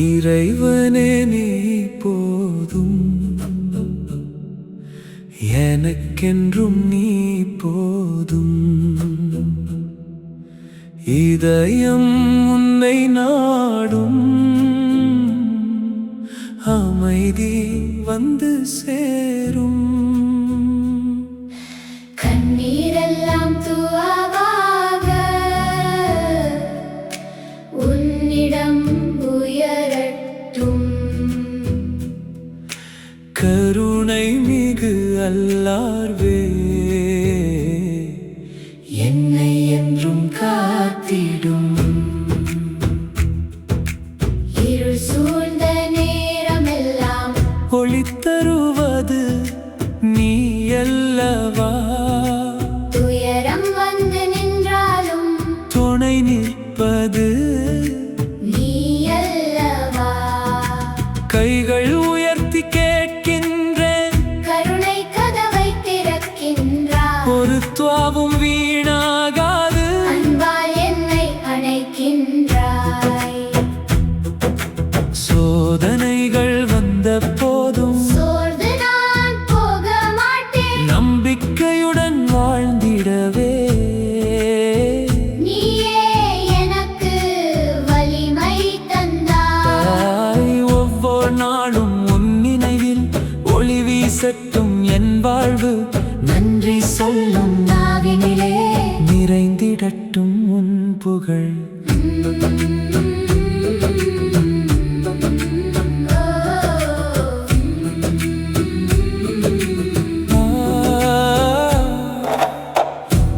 இறைவனே நீ போதும், எனக்கென்றும் நீ போதும். இதயம் உன்னை நாடும், அமைதி வந்து சேரும். கண்ணீரெல்லாம் துவாவாக உன்னிடம் உயரட்டும். கருணை மிகு அல்லார்வே என்னை என்றும் காத்திடும். இருள் சூழ்ந்த நேரமெல்லாம் ஒளி தருவது நீ அல்லவா? துயரம் வந்து நின்றாலும் துணை நிற்பது நீ அல்லவா? கைகள் உயர்த்தி கேட்கின்றேன், கருணை கதவை திறக்கின்றாய். ஒரு துவாவும் வீணாகாது, அன்பால் என்னை அணைக்கின்றாய். சோதனைகள் வந்த போதும் சோர்ந்து நான் போக மாட்டேன். நம்பிக்கையுடன் வாழ்ந்திடவே நீயே எனக்கு வலிமை தந்தாய். ஒவ்வொரு நாளும் உன் நினைவில் ஒளி வீசட்டும் என் வாழ்வு. நன்றி சொல்லும் நாவினிலே நிறைந்திடட்டும் உன் புகழ்.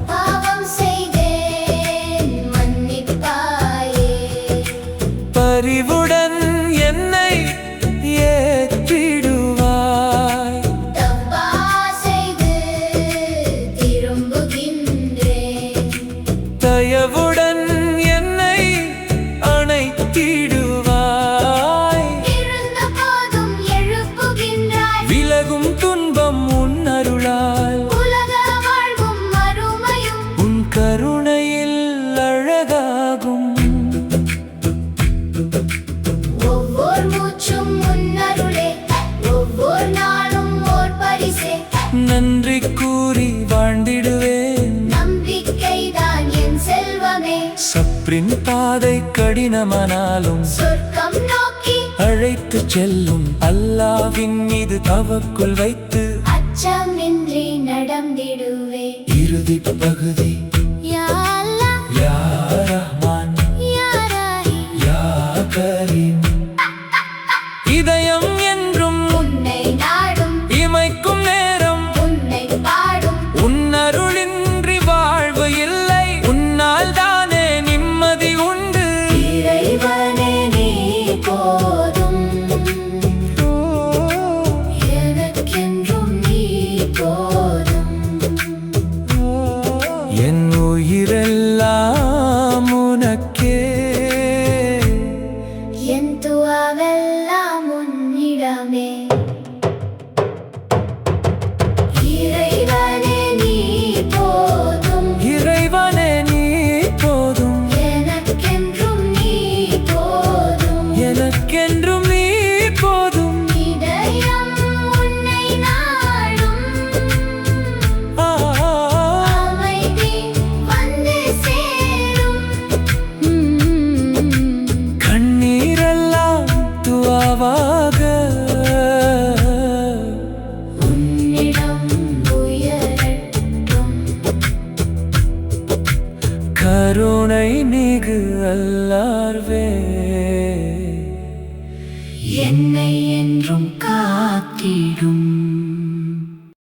பாவம் செய்தேன் மன்னிப்பாயே. பரிவுடன் என்னை ஏற்றிடுவாய். தப்பா செய்து திரும்புகின்றேன். தயவுடன் என்னை அணைத்திடுவாய். இருந்த போதும் எழுப்புகின்றாய். விலகும் துன்பம் உன் அருளால், உலக வாழ்வும் அருமையும் உன் கருணையில் அழகாகும். ஒவ்வொரு மூச்சும் உன்னருளே, ஒவ்வொரு நாளும் ஓர் பரிசே. நன்றி கூறி வாழ்ந்திடுவேன். நம்பிக்கைதான் என் செல்வமே. சப்ரின் பாதை கடினமானாலும் சொர்க்கம் நோக்கி அழைத்து செல்லும் அல்லாவின் மீது தவக்குள் வைத்து அச்சமின்றி நடந்திடுவே. இறுதி பகுதி யா அல்லாஹ், யா ரஹ்மான், யா ரஹீம். யா கரீம். இதயம் என்றும் உன்னை நாடும், இமைக்கும் நேரம் உன்னை பாடும். உன் அருளின்றி வாழ்வு இல்லை, உன்னால் தானே நிம்மதி உண்டு. இறைவனே நீ போதும், எனக்கென்றும் நீ போதும். என் உயிரெல்லாம் உனக்கே, என் துவாவெல்லாம் உன்னிடமே. இறைவனே நீ போதும், இறைவனே நீ போதும், எனக்கென்றும் நீ போதும். எனக்கென்றும் நீ போதும். இதயம் உன்னை நாடும், ஆ, அமைதி வந்து சேரும். கண்ணீரெல்லாம் துவாவாக உன்னிடம் உயரட்டும். கருணை மிகு அல்லார்வே என்னை என்றும் காத்திடும்.